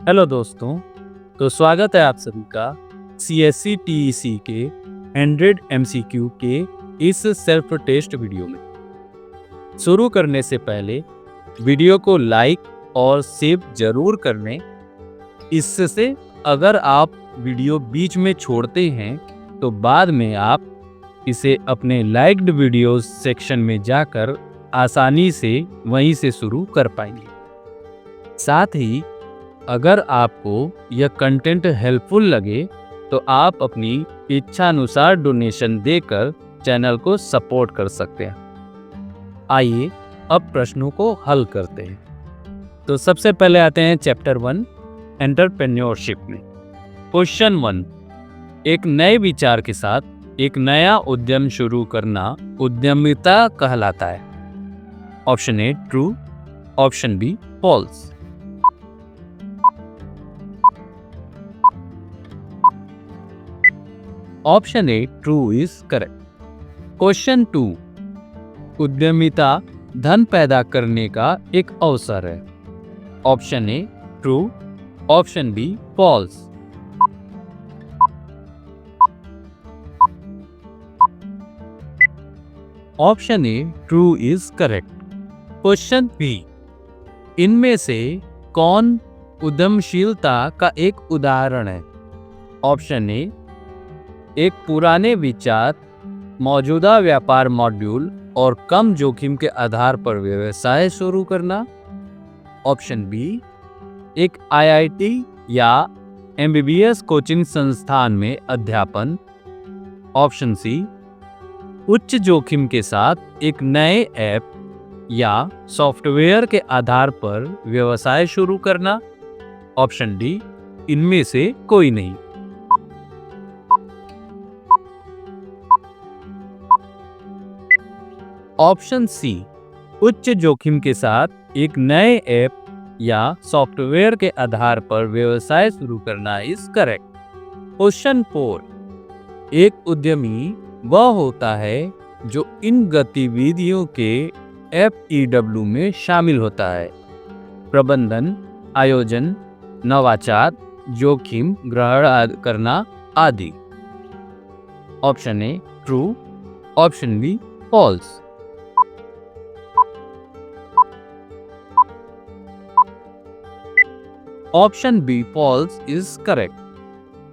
Hello दोस्तों। तो स्वागत है आप सभी का CSC TEC के 100 MCQ के इस सेल्फ टेस्ट वीडियो में। शुरू करने से पहले वीडियो को लाइक और सेव जरूर कर लें। इससे अगर आप वीडियो बीच में छोड़ते हैं तो बाद में आप इसे अपने लाइक्ड वीडियोस सेक्शन में जाकर आसानी से वहीं से शुरू कर पाएंगे। साथ ही अगर आपको यह कंटेंट हेल्पफुल लगे तो आप अपनी इच्छानुसार डोनेशन देकर चैनल को सपोर्ट कर सकते हैं। आइए अब प्रश्नों को हल करते हैं। तो सबसे पहले आते हैं चैप्टर 1 एंटरप्रेन्योरशिप में। क्वेश्चन 1, एक नए विचार के साथ एक नया उद्यम शुरू करना उद्यमिता कहलाता है। Option A true, option B false. Option A true is correct. Question 2, उद्यमिता धन पैदा करने का एक अवसर है। Option A true, option B false. Option A true is correct. Question B, इनमें से कौन उद्यमशीलता का एक उदाहरण है। ऑप्शन ए एक पुराने विचार, मौजूदा व्यापार मॉड्यूल और कम जोखिम के आधार पर व्यवसाय शुरू करना। ऑप्शन बी एक IIT या MBBS कोचिंग संस्थान में अध्यापन। ऑप्शन सी उच्च जोखिम के साथ एक नए ऐप या सॉफ्टवेयर के आधार पर व्यवसाय शुरू करना। ऑप्शन डी इनमें से कोई नहीं। ऑप्शन सी उच्च जोखिम के साथ एक नए ऐप या सॉफ्टवेयर के आधार पर व्यवसाय शुरू करना इज करेक्ट। क्वेश्चन 4, एक उद्यमी वह होता है जो इन गतिविधियों के FEW में शामिल होता है: प्रबंधन, आयोजन, नवाचार, जोखिम ग्रहण करना आदि। Option A true, option B false. Option B false is correct.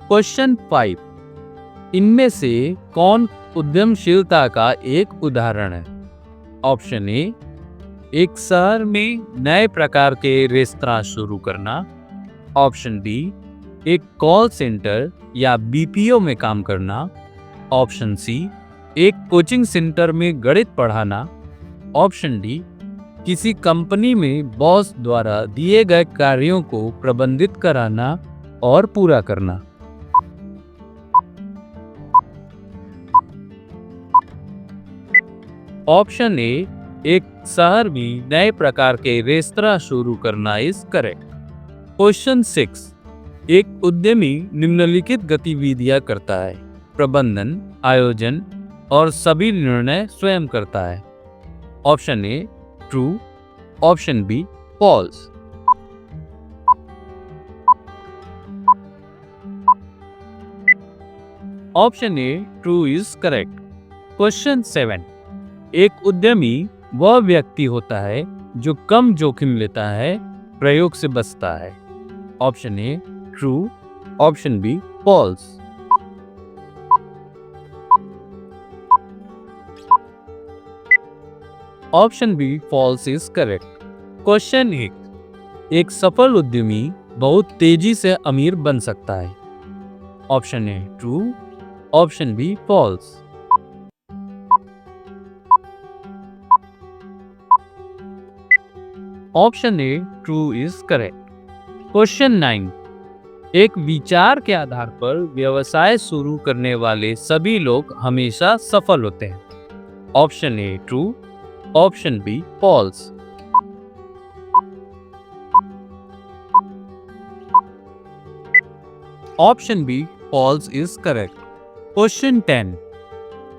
Question 5, इनमें से कौन उद्यमशीलता का एक उदाहरण है। ऑप्शन ए एक शहर में नए प्रकार के रेस्तरां शुरू करना। ऑप्शन बी एक कॉल सेंटर या BPO में काम करना। ऑप्शन सी एक कोचिंग सेंटर में गणित पढ़ाना। ऑप्शन डी किसी कंपनी में बॉस द्वारा दिए गए कार्यों को प्रबंधित कराना और पूरा करना। ऑप्शन ए एक शहर में नए प्रकार के रेस्तरां शुरू करना इज करेक्ट। क्वेश्चन 6, एक उद्यमी निम्नलिखित गतिविधियां करता है: प्रबंधन, आयोजन और सभी निर्णय स्वयं करता है। Option A true, option B false. Option A true is correct. Question 7, एक उद्यमी वह व्यक्ति होता है जो कम जोखिम लेता है, प्रयोग से बचता है। Option A true, option B false. Option B false is correct. Question 8, एक सफल उद्यमी बहुत तेजी से अमीर बन सकता है। Option A true, option B false. Option A true is correct. Question 9, एक विचार के आधार पर व्यवसाय शुरू करने वाले सभी लोग हमेशा सफल होते हैं। Option A true, option B false. Option B false is correct. Question 10,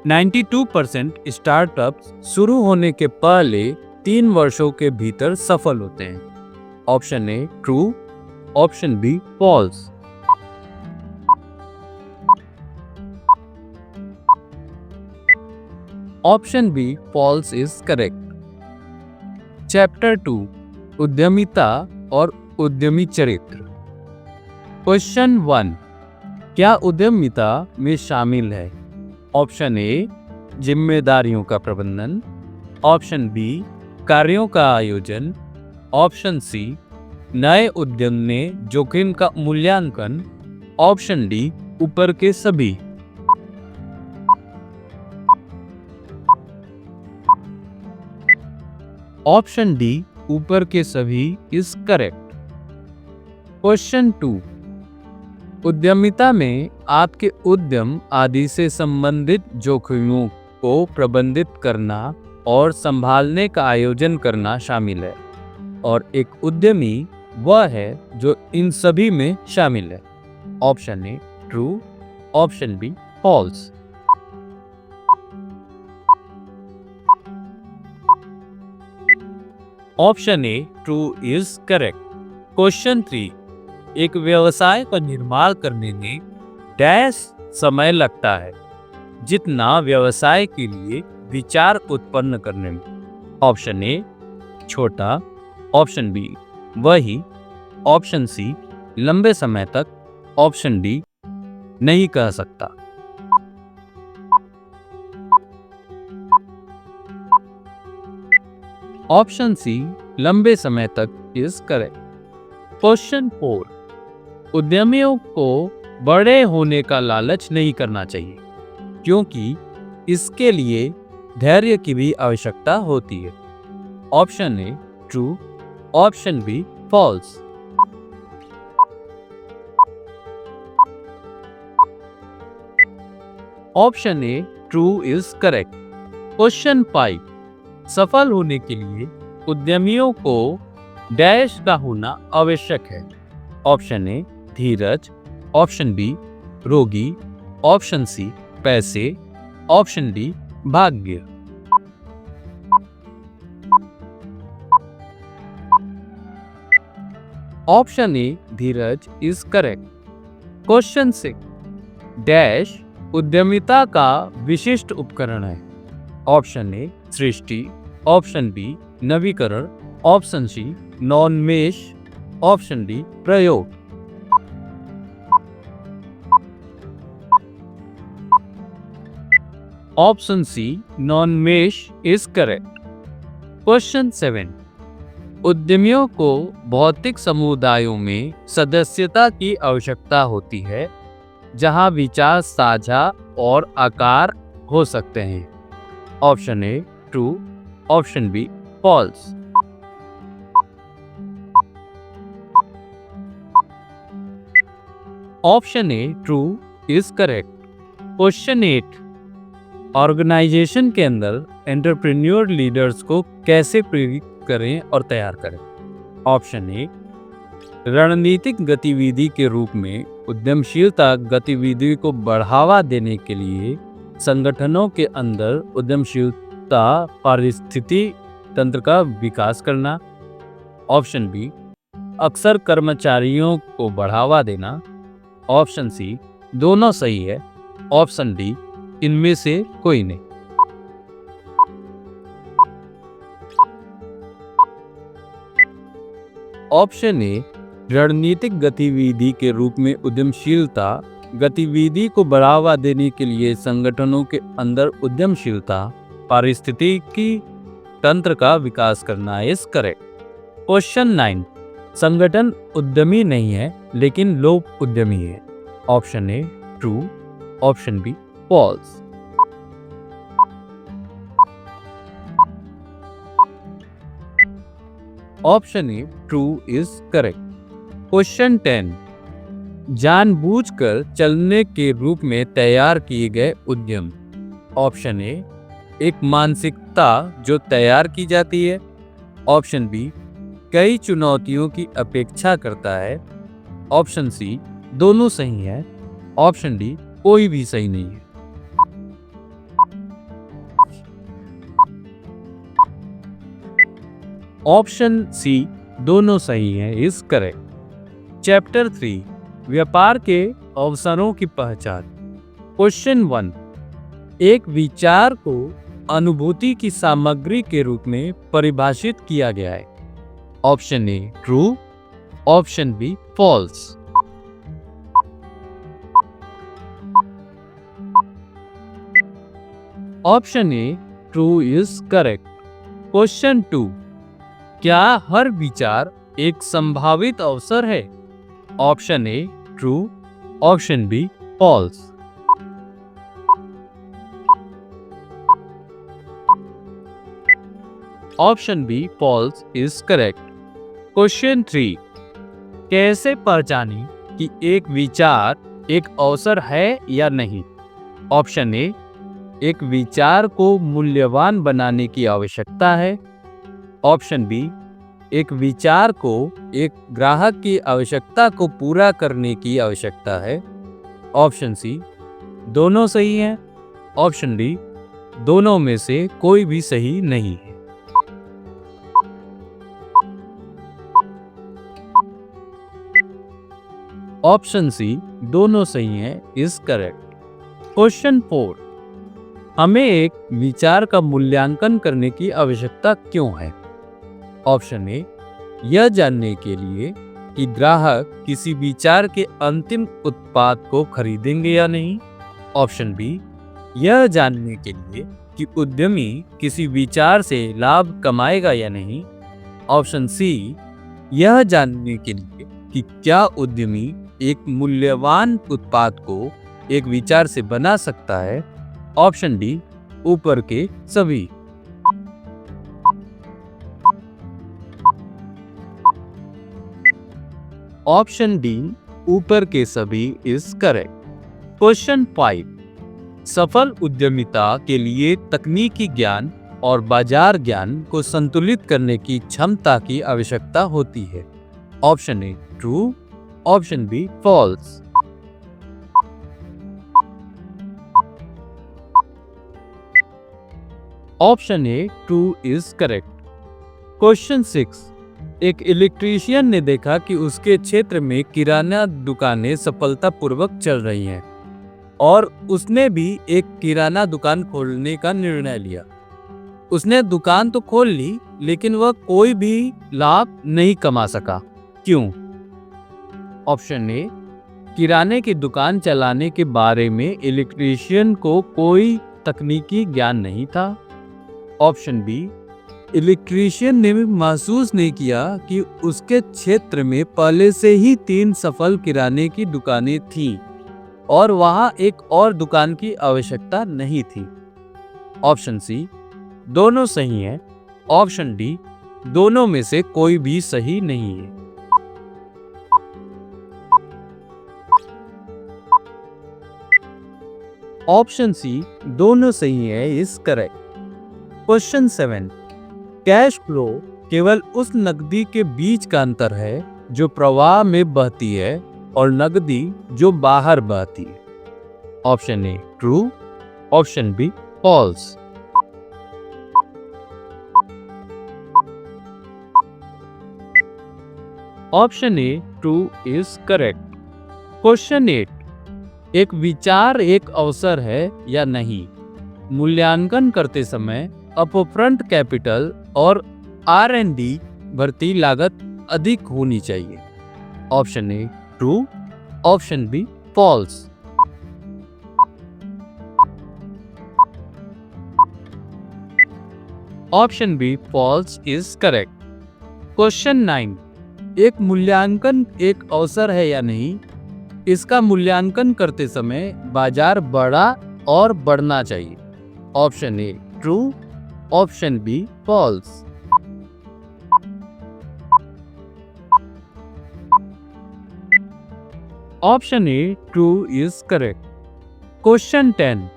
92% startups शुरू होने के पहले 3 वर्षों के भीतर सफल होते हैं। Option A true, option B false. Option B false is correct. Chapter 2 उद्यमिता और उद्यमी चरित्र। क्वेश्चन 1 क्या उद्यमिता में शामिल है? ऑप्शन ए जिम्मेदारियों का प्रबंधन, ऑप्शन बी कार्यों का आयोजन, ऑप्शन सी नए उद्यम में जोखिम का मूल्यांकन, ऑप्शन डी ऊपर के सभी। ऑप्शन डी ऊपर के सभी इज करेक्ट। क्वेश्चन 2 उद्यमिता में आपके उद्यम आदि से संबंधित जोखिमों को प्रबंधित करना और संभालने का आयोजन करना शामिल है, और एक उद्यमी वह है जो इन सभी में शामिल है। Option A true, option B false. Option A true is correct. Question 3 एक व्यवसाय का निर्माण करने में डैश समय लगता है जितना व्यवसाय के लिए विचार उत्पन्न करने में। ऑप्शन ए छोटा, ऑप्शन बी वही, ऑप्शन सी लंबे समय तक, ऑप्शन डी नहीं कह सकता। ऑप्शन सी लंबे समय तक इज करेक्ट। क्वेश्चन 4 उद्यमियों को बड़े होने का लालच नहीं करना चाहिए क्योंकि इसके लिए धैर्य की भी आवश्यकता होती है। Option A true, option B false. Option A true is correct. Question 5 सफल होने के लिए उद्यमियों को डैश का होना आवश्यक है। ऑप्शन ए धीरज, ऑप्शन बी रोगी, ऑप्शन सी पैसे, ऑप्शन डी भाग्य। ऑप्शन ए धीरज इज करेक्ट। क्वेश्चन 6 डैश उद्यमिता का विशिष्ट उपकरण है। ऑप्शन ए सृष्टि, ऑप्शन बी नवीकरण, ऑप्शन सी नॉनमेश, ऑप्शन डी प्रयोग। ऑप्शन सी नॉनमेश इज करेक्ट। क्वेश्चन 7 उद्यमियों को भौतिक समुदायों में सदस्यता की आवश्यकता होती है जहां विचार साझा और आकार हो सकते हैं। Option A true, option B false. Option A true is correct. Question 8 organisation के अंदर एंटरप्रेन्योर लीडर्स को कैसे प्रेरित करें और तैयार करें। ऑप्शन ए रणनीतिक गतिविधि के रूप में उद्यमशीलता गतिविधि को बढ़ावा देने के लिए संगठनों के अंदर उद्यमशीलता पारिस्थिति तंत्र का विकास करना। ऑप्शन बी अक्सर कर्मचारियों को बढ़ावा देना। ऑप्शन सी दोनों सही है। ऑप्शन डी इनमें से कोई नहीं। ऑप्शन ए रणनीतिक गतिविधि के रूप में उद्यमशीलता गतिविधि को बढ़ावा देने के लिए संगठनों के अंदर उद्यमशीलता पारिस्थितिकी तंत्र का विकास करना इज करेक्ट। क्वेश्चन 9 संगठन उद्यमी नहीं है लेकिन लोग उद्यमी है। Option A true, option B false. Option A true is correct. Question 10 जानबूझकर चलने के रूप में तैयार किए गए उद्यम। ऑप्शन ए एक मानसिकता जो तैयार की जाती है। ऑप्शन बी कई चुनौतियों की अपेक्षा करता है। ऑप्शन सी दोनों सही है। ऑप्शन डी कोई भी सही नहीं है। ऑप्शन सी दोनों सही है इज करेक्ट। चैप्टर 3 व्यापार के अवसरों की पहचान। क्वेश्चन 1, एक विचार को अनुभूति की सामग्री के रूप में परिभाषित किया गया है। Option A true, option B false. Option A true is correct. Question 2, क्या हर विचार एक संभावित अवसर है? Option A true, option B false. Option B false is correct. Question 3, कैसे पहचानें कि एक विचार एक अवसर है या नहीं? ऑप्शन ए, एक विचार को मूल्यवान बनाने की आवश्यकता है। ऑप्शन बी, एक विचार को एक ग्राहक की आवश्यकता को पूरा करने की आवश्यकता है। ऑप्शन सी, दोनों सही हैं। ऑप्शन डी, दोनों में से कोई भी सही नहीं है। ऑप्शन सी, दोनों सही हैं इज करेक्ट। क्वेश्चन 4, हमें एक विचार का मूल्यांकन करने की आवश्यकता क्यों है? ऑप्शन ए, यह जानने के लिए कि ग्राहक किसी विचार के अंतिम उत्पाद को खरीदेंगे या नहीं। ऑप्शन बी, यह जानने के लिए कि उद्यमी किसी विचार से लाभ कमाएगा या नहीं। ऑप्शन सी, यह जानने के लिए कि क्या उद्यमी एक मूल्यवान उत्पाद को एक विचार से बना सकता है। ऑप्शन डी, ऊपर के सभी। ऑप्शन डी, ऊपर के सभी इज करेक्ट। क्वेश्चन 5, सफल उद्यमिता के लिए तकनीकी ज्ञान और बाजार ज्ञान को संतुलित करने की क्षमता की आवश्यकता होती है। Option A true, option B false. Option A true is correct. Question 6, एक इलेक्ट्रीशियन ने देखा कि उसके क्षेत्र में किराना दुकानें सफलतापूर्वक चल रही हैं और उसने भी एक किराना दुकान खोलने का निर्णय लिया। उसने दुकान तो खोल ली, लेकिन वह कोई भी लाभ नहीं कमा सका। क्यों? ऑप्शन ए, किराने की दुकान चलाने के बारे में इलेक्ट्रीशियन को कोई तकनीकी ज्ञान नहीं था। ऑप्शन बी, इलेक्ट्रीशियन ने महसूस नहीं किया कि उसके क्षेत्र में पहले से ही 3 सफल किराने की दुकानें थीं और वहां एक और दुकान की आवश्यकता नहीं थी। ऑप्शन सी, दोनों सही हैं। ऑप्शन डी, दोनों में से कोई भी सही नहीं है। ऑप्शन सी, दोनों सही है is correct. Question 7, cash flow केवल उस नकदी के बीच का अंतर है जो प्रवाह में बहती है और नकदी जो बाहर बहती है। Option A true, option B false. Option A true is correct. Question 8, एक विचार एक अवसर है या नहीं? मूल्यांकन करते समय अपफ्रंट कैपिटल और R&D भर्ती लागत अधिक होनी चाहिए। Option A true, option B false. Option B false is correct. Question 9, एक मूल्यांकन एक अवसर है या नहीं? इसका मूल्यांकन करते समय बाजार बढ़ा और बढ़ना चाहिए। Option A true, option B false. Option A true is correct. Question 10,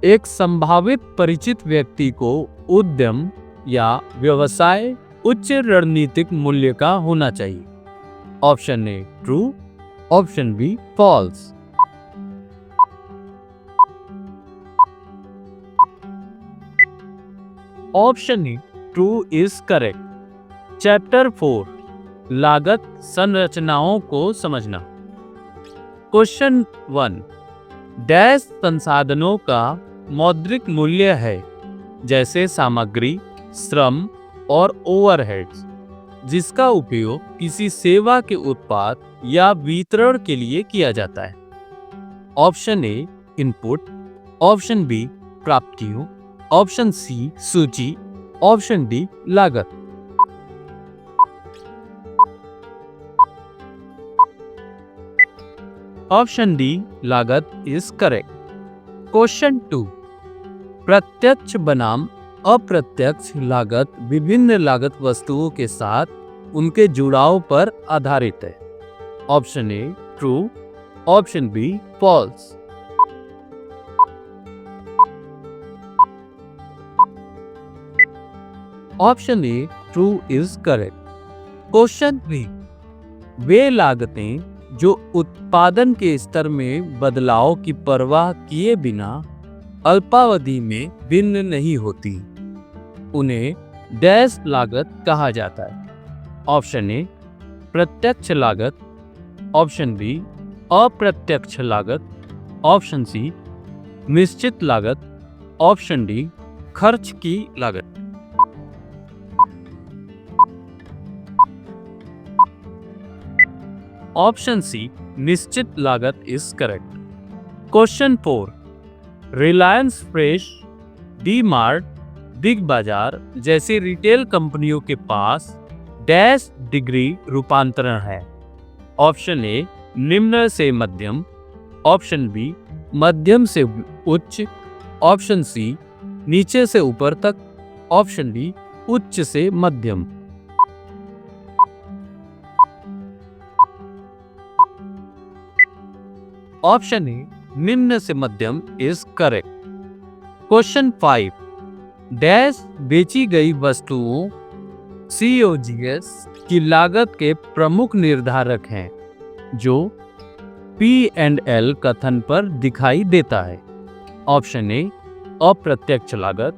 एक संभावित परिचित व्यक्ति को उद्यम या व्यवसाय उच्च रणनीतिक मूल्य का होना चाहिए। Option A true, option B false. Option A true is correct. Chapter 4 लागत संरचनाओं को समझना। क्वेश्चन 1, डैश संसाधनों का मौद्रिक मूल्य है, जैसे सामग्री, श्रम और ओवरहेड्स, जिसका उपयोग किसी सेवा के उत्पाद या वितरण के लिए किया जाता है। Option A input, option B प्राप्तियों, ऑप्शन सी सूची, ऑप्शन डी लागत। ऑप्शन डी लागत इज करेक्ट। क्वेश्चन 2, प्रत्यक्ष बनाम अप्रत्यक्ष लागत विभिन्न लागत वस्तुओं के साथ उनके जुड़ाव पर आधारित है। Option A true, option B false. Option A true is correct. Question 3, वे लागतें जो उत्पादन के स्तर में बदलाव की परवाह किए बिना अल्पावधि में भिन्न नहीं होती, उन्हें डैश लागत कहा जाता है। ऑप्शन ए प्रत्यक्ष लागत, ऑप्शन बी अप्रत्यक्ष लागत, ऑप्शन सी निश्चित लागत, ऑप्शन डी खर्च की लागत। ऑप्शन सी निश्चित लागत is correct. Question 4, Reliance fresh, D mart, big बाजार जैसी रिटेल कंपनियों के पास डैश डिग्री रूपांतरण है। ऑप्शन ए निम्न से मध्यम, ऑप्शन बी मध्यम से उच्च, ऑप्शन सी नीचे से ऊपर तक, ऑप्शन डी उच्च से मध्यम। ऑप्शन ए निम्न से मध्यम इज करेक्ट। क्वेश्चन 5, डैश बेची गई वस्तुओं COGS की लागत के प्रमुख निर्धारक हैं, जो P&L कथन पर दिखाई देता है। ऑप्शन ए अप्रत्यक्ष लागत,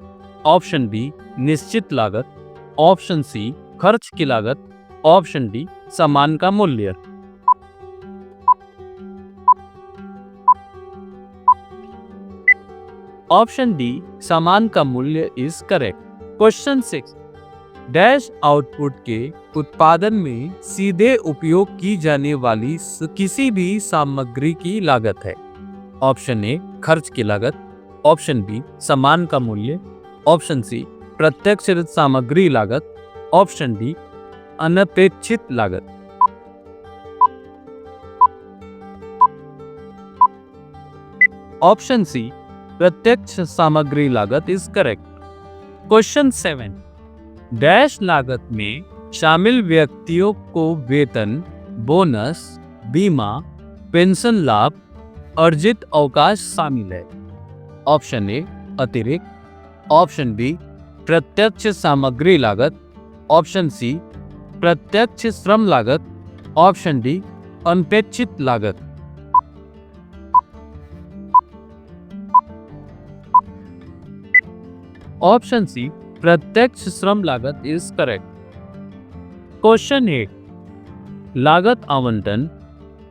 ऑप्शन बी निश्चित लागत, ऑप्शन सी खर्च की लागत, ऑप्शन डी सामान का मूल्य। ऑप्शन डी सामान का मूल्य is correct. Question 6, dash output के उत्पादन में सीधे उपयोग की जाने वाली किसी भी सामग्री की लागत है। ऑप्शन ए खर्च की लागत, ऑप्शन बी सामान का मूल्य, ऑप्शन सी प्रत्यक्ष सामग्री लागत, ऑप्शन डी अनपेक्षित लागत। ऑप्शन सी प्रत्यक्ष सामग्री लागत इज करेक्ट। क्वेश्चन 7, डैश लागत में शामिल व्यक्तियों को वेतन, बोनस, बीमा, पेंशन लाभ, अर्जित अवकाश शामिल है। ऑप्शन ए अतिरिक्त, ऑप्शन बी प्रत्यक्ष सामग्री लागत, ऑप्शन सी प्रत्यक्ष श्रम लागत, ऑप्शन डी अनपेक्षित लागत। ऑप्शन सी प्रत्यक्ष श्रम लागत इज करेक्ट। क्वेश्चन 8, लागत आवंटन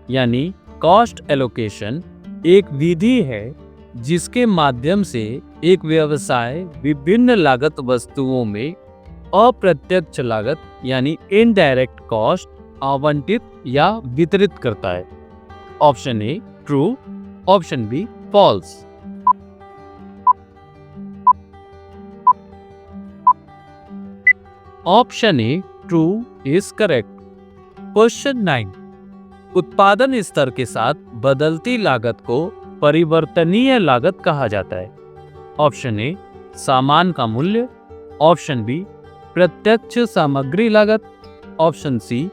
यानी कॉस्ट एलोकेशन एक विधि है जिसके माध्यम से एक व्यवसाय विभिन्न लागत वस्तुओं में अप्रत्यक्ष लागत यानी इनडायरेक्ट कॉस्ट आवंटित या वितरित करता है। Option A true, option B false. Option A true is correct. Question 9, उत्पादन स्तर के साथ बदलती लागत को परिवर्तनीय लागत कहा जाता है। ऑप्शन ए सामान का मूल्य, ऑप्शन बी प्रत्यक्ष सामग्री लागत, ऑप्शन सी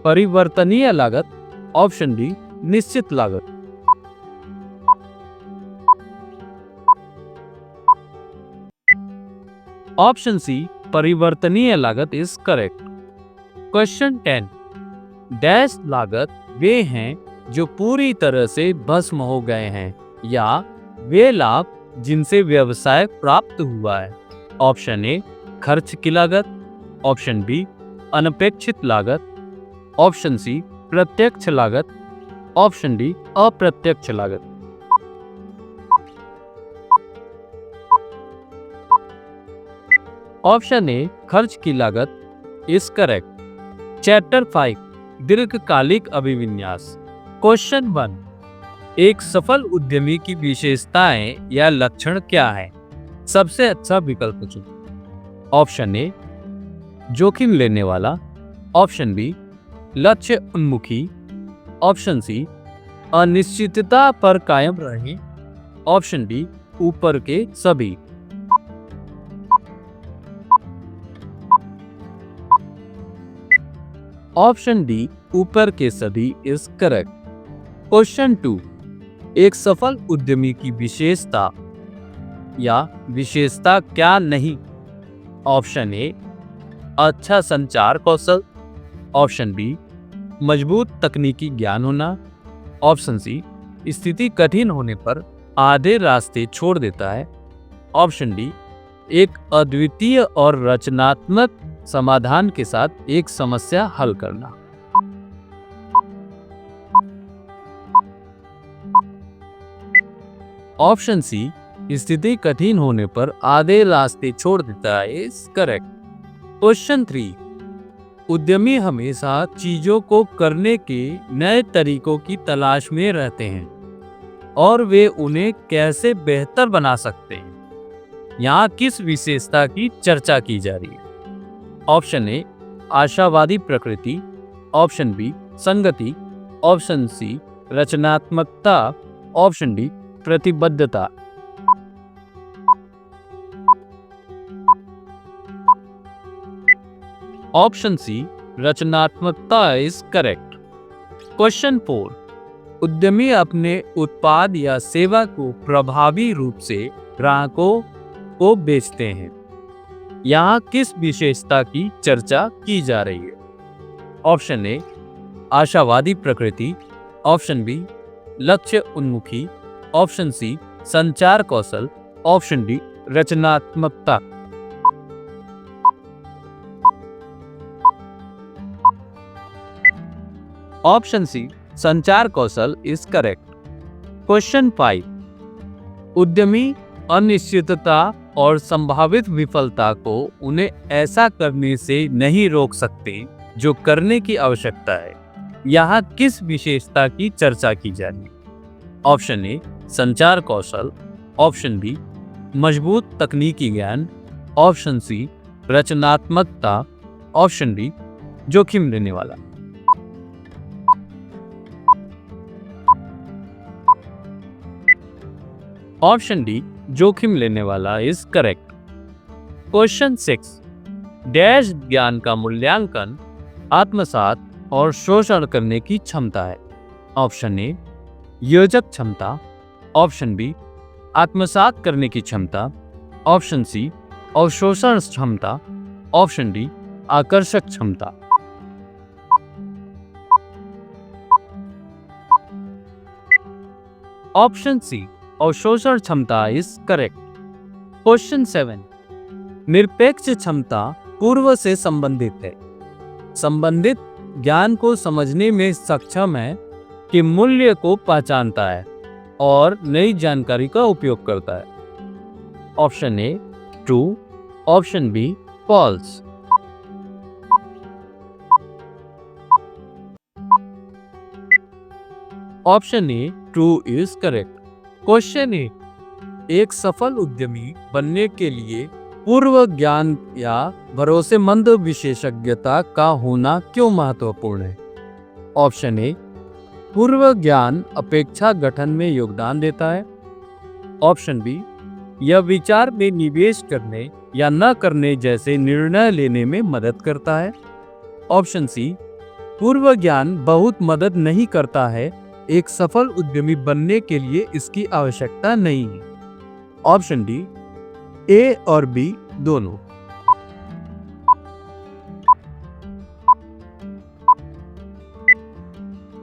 परिवर्तनीय लागत, ऑप्शन डी निश्चित लागत। ऑप्शन सी परिवर्तनीय लागत इज करेक्ट। क्वेश्चन 10, डैश लागत वे हैं जो पूरी तरह से भस्म हो गए हैं या वे लाभ जिनसे व्यवसाय प्राप्त हुआ है। ऑप्शन ए खर्च की लागत, ऑप्शन बी अनपेक्षित लागत, ऑप्शन सी प्रत्यक्ष लागत, ऑप्शन डी अप्रत्यक्ष लागत। ऑप्शन ए खर्च की लागत इज करेक्ट। चैप्टर 5 दीर्घकालिक अभिविन्यास। क्वेश्चन 1, एक सफल उद्यमी की विशेषताएं या लक्षण क्या है? सबसे अच्छा विकल्प चुनें। ऑप्शन ए जोखिम लेने वाला, ऑप्शन बी लक्ष्य उन्मुखी, ऑप्शन सी अनिश्चितता पर कायम रहे, ऑप्शन डी ऊपर के सभी। ऑप्शन डी ऊपर के सभी इज करेक्ट। क्वेश्चन 2, एक सफल उद्यमी की विशेषता या विशेषता क्या नहीं? ऑप्शन ए अच्छा संचार कौशल, ऑप्शन बी मजबूत तकनीकी ज्ञान होना, ऑप्शन सी स्थिति कठिन होने पर आधे रास्ते छोड़ देता है, ऑप्शन डी एक अद्वितीय और रचनात्मक समाधान के साथ एक समस्या हल करना। ऑप्शन सी स्थिति कठिन होने पर आधे रास्ते छोड़ देता है इज करेक्ट। क्वेश्चन 3, उद्यमी हमेशा चीजों को करने के नए तरीकों की तलाश में रहते हैं और वे उन्हें कैसे बेहतर बना सकते हैं। यहाँ किस विशेषता की चर्चा की जा रही है? ऑप्शन ए आशावादी प्रकृति, ऑप्शन बी संगति, ऑप्शन सी रचनात्मकता, ऑप्शन डी प्रतिबद्धता। ऑप्शन सी रचनात्मकता इज करेक्ट। क्वेश्चन 4, उद्यमी अपने उत्पाद या सेवा को प्रभावी रूप से ग्राहकों को बेचते हैं। यहाँ किस विशेषता की चर्चा की जा रही है? ऑप्शन ए आशावादी प्रकृति, ऑप्शन बी लक्ष्य उन्मुखी, ऑप्शन सी संचार कौशल, ऑप्शन डी रचनात्मकता। ऑप्शन सी संचार कौशल इज करेक्ट। क्वेश्चन 5, उद्यमी अनिश्चितता और संभावित विफलता को उन्हें ऐसा करने से नहीं रोक सकते जो करने की आवश्यकता है। यहाँ किस विशेषता की चर्चा की जा रही है? ऑप्शन ए संचार कौशल, ऑप्शन बी मजबूत तकनीकी ज्ञान, ऑप्शन सी रचनात्मकता, ऑप्शन डी जोखिम लेने वाला। ऑप्शन डी जोखिम लेने वाला इज करेक्ट। क्वेश्चन 6, डैश ज्ञान का मूल्यांकन आत्मसात और शोषण करने की क्षमता है। ऑप्शन ए योजक क्षमता, ऑप्शन बी आत्मसात करने की क्षमता, ऑप्शन सी अवशोषण क्षमता, ऑप्शन डी आकर्षक क्षमता। ऑप्शन सी अवशोषण क्षमता इज करेक्ट। क्वेश्चन 7, निरपेक्ष क्षमता पूर्व से संबंधित है। संबंधित ज्ञान को समझने में सक्षम है कि मूल्य को पहचानता है और नई जानकारी का उपयोग करता है। Option A true, option B false. Option A true is correct. Question 8, एक सफल उद्यमी बनने के लिए पूर्व ज्ञान या भरोसेमंद विशेषज्ञता का होना क्यों महत्वपूर्ण है? ऑप्शन ए पूर्व ज्ञान अपेक्षा गठन में योगदान देता है, ऑप्शन बी यह विचार में निवेश करने या न करने जैसे निर्णय लेने में मदद करता है, ऑप्शन सी पूर्व ज्ञान बहुत मदद नहीं करता है, एक सफल उद्यमी बनने के लिए इसकी आवश्यकता नहीं है, ऑप्शन डी ए और बी दोनों।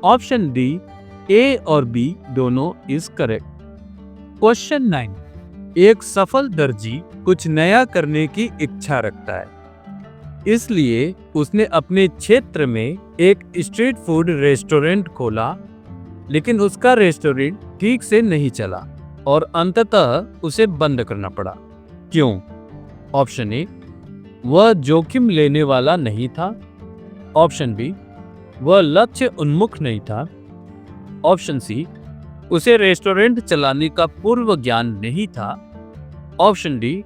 ऑप्शन डी ए और बी दोनों इज करेक्ट। क्वेश्चन 9, एक सफल दर्जी कुछ नया करने की इच्छा रखता है। इसलिए उसने अपने क्षेत्र में एक स्ट्रीट फूड रेस्टोरेंट खोला, लेकिन उसका रेस्टोरेंट ठीक से नहीं चला और अंततः उसे बंद करना पड़ा। क्यों? ऑप्शन ए, वह जोखिम लेने वाला नहीं था। ऑप्शन बी, वह लक्ष्य उन्मुख नहीं था। ऑप्शन सी, उसे रेस्टोरेंट चलाने का पूर्व ज्ञान नहीं था। ऑप्शन डी,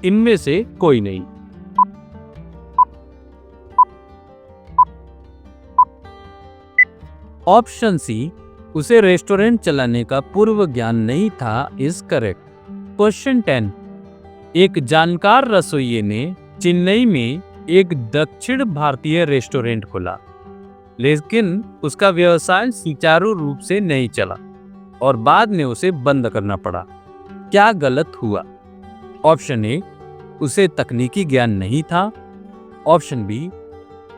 इनमें से कोई नहीं। ऑप्शन सी, उसे रेस्टोरेंट चलाने का पूर्व ज्ञान नहीं था इज करेक्ट। क्वेश्चन 10, एक जानकार रसोइये ने चेन्नई में एक दक्षिण भारतीय रेस्टोरेंट खोला, लेकिन उसका व्यवसाय सुचारू रूप से नहीं चला और बाद में उसे बंद करना पड़ा। क्या गलत हुआ? ऑप्शन ए, उसे तकनीकी ज्ञान नहीं था। ऑप्शन बी,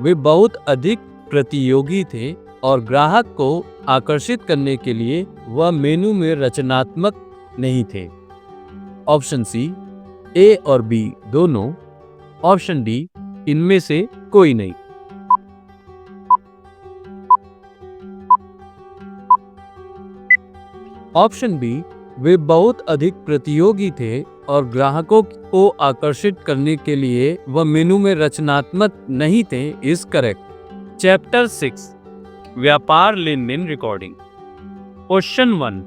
वे बहुत अधिक प्रतियोगी थे और ग्राहक को आकर्षित करने के लिए वह मेनू में रचनात्मक नहीं थे। ऑप्शन सी, ए और बी दोनों। ऑप्शन डी, इनमें से कोई नहीं। ऑप्शन बी, वे बहुत अधिक प्रतियोगी थे और ग्राहकों को आकर्षित करने के लिए वह मेनू में रचनात्मक नहीं थे इज करेक्ट। चैप्टर 6, व्यापार लेन देन रिकॉर्डिंग। क्वेश्चन 1,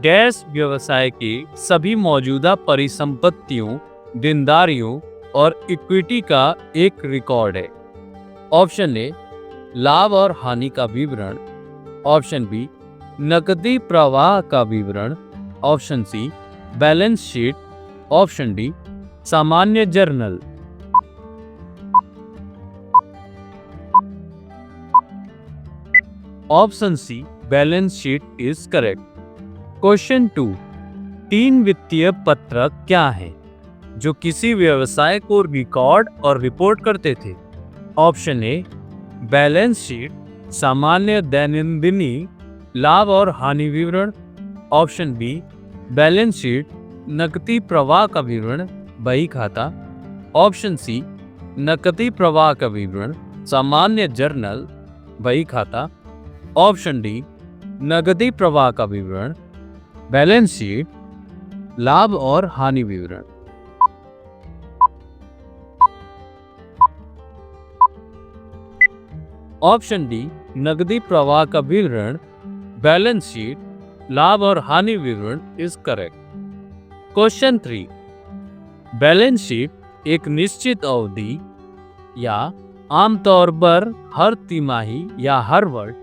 डैश व्यवसाय के सभी मौजूदा परिसंपत्तियों, देनदारियों और इक्विटी का एक रिकॉर्ड है। ऑप्शन ए, लाभ और हानि का विवरण। ऑप्शन बी, नकदी प्रवाह का विवरण। Option C, balance sheet. Option D, सामान्य जर्नल। Option C, balance sheet is correct. Question 2, 3 वित्तीय पत्रक क्या हैं जो किसी व्यवसाय को रिकॉर्ड और रिपोर्ट करते थे? ऑप्शन ए, बैलेंस शीट, सामान्य दैनंदिनी लाभ और हानि विवरण। ऑप्शन बी, बैलेंस शीट, नकदी प्रवाह का विवरण, बही खाता। ऑप्शन सी, नकदी प्रवाह का विवरण, सामान्य जर्नल, बही खाता। ऑप्शन डी, नकदी प्रवाह का विवरण, बैलेंस शीट, लाभ और हानि विवरण। ऑप्शन डी, नकदी प्रवाह का विवरण, बैलेंस शीट, लाभ और हानि विवरण is correct. Question 3, balance sheet एक निश्चित अवधि या आमतौर पर हर तिमाही या हर वर्ष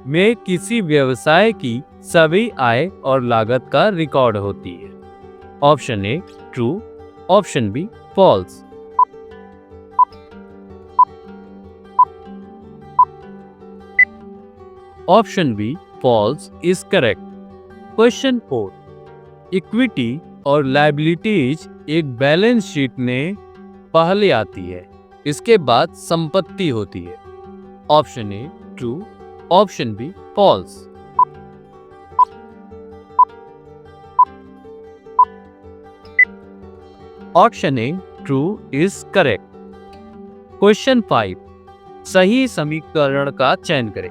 में किसी व्यवसाय की सभी आय और लागत का रिकॉर्ड होती है। Option A, true. Option B, false. Option B, false is correct. Question 4, equity और लायबिलिटीज एक बैलेंस शीट में पहले आती है, इसके बाद संपत्ति होती है। Option A, true. Option B, false. Option A, true is correct. Question 5, सही समीकरण का चयन करें।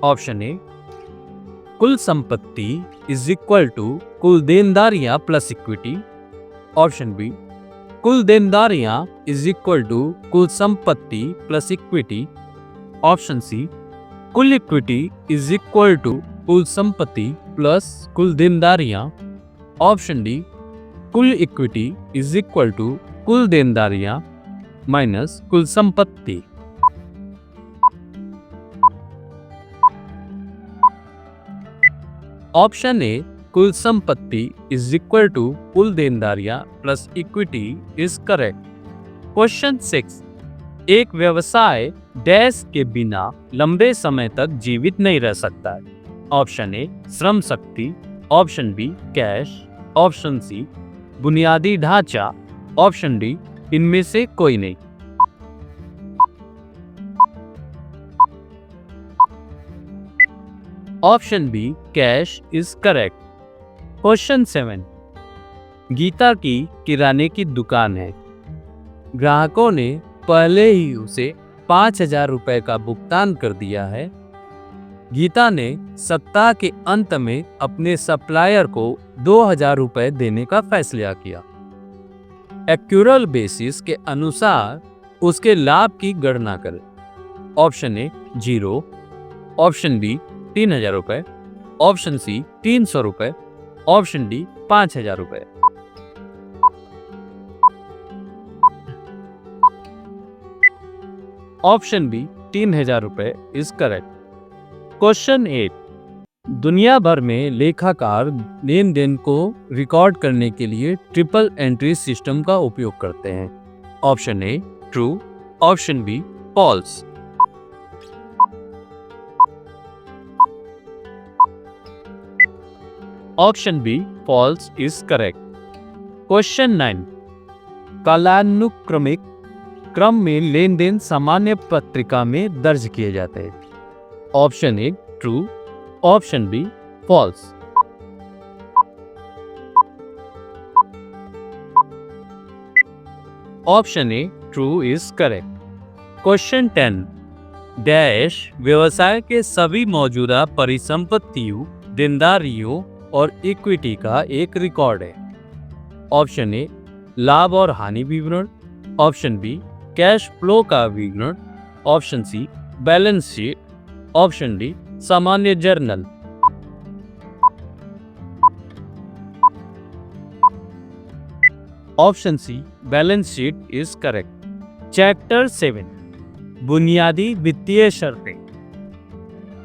ऑप्शन ए, कुल संपत्ति इज इक्वल टू कुल देनदारियां प्लस इक्विटी। ऑप्शन बी, कुल देनदारियां इज इक्वल टू कुल संपत्ति प्लस इक्विटी। ऑप्शन सी, कुल इक्विटी इज इक्वल टू कुल संपत्ति प्लस कुल देनदारियां। ऑप्शन डी, कुल इक्विटी इज इक्वल टू कुल देनदारियां माइनस कुल संपत्ति। ऑप्शन ए, कुल संपत्ति इज इक्वल टू कुल देनदारियां plus equity is correct. Question 6, एक व्यवसाय डैश के बिना लंबे समय तक जीवित नहीं रह सकता है। ऑप्शन ए, श्रम शक्ति। Option B, cash. Option C, बुनियादी ढांचा। ऑप्शन डी, इनमें से कोई नहीं। Option B, cash is correct. Question 7, Gita की किराने की दुकान है। ग्राहकों ने पहले ही उसे 5,000 रुपए का भुगतान कर दिया है। गीता ने सप्ताह के अंत में अपने सप्लायर को 2,000 रुपए देने का फैसला किया। एक्यूरल बेसिस के अनुसार उसके लाभ की गणना करें। ऑप्शन ए 0, ऑप्शन बी 3,000 रुपए, ऑप्शन सी 300 रुपए, ऑप्शन डी 5,000 रुपए। ऑप्शन बी 3,000 रुपए इज करेक्ट। क्वेश्चन 8, दुनिया भर में लेखाकार लेन देन को रिकॉर्ड करने के लिए ट्रिपल एंट्री सिस्टम का उपयोग करते हैं। Option A true, option B false. Option B false is correct. Question 9, कालानुक्रमिक क्रम में लेन देन सामान्य पत्रिका में दर्ज किए जाते हैं। Option A true, option B false. Option A true is correct. Question 10, dash व्यवसाय के सभी मौजूदा परिसंपत्तियों, देनदारियों और इक्विटी का एक रिकॉर्ड है। ऑप्शन ए लाभ और हानि विवरण, ऑप्शन बी कैश फ्लो का विवरण, option C balance sheet, option D सामान्य जर्नल। Option C balance sheet is correct. Chapter 7, बुनियादी वित्तीय शर्तें।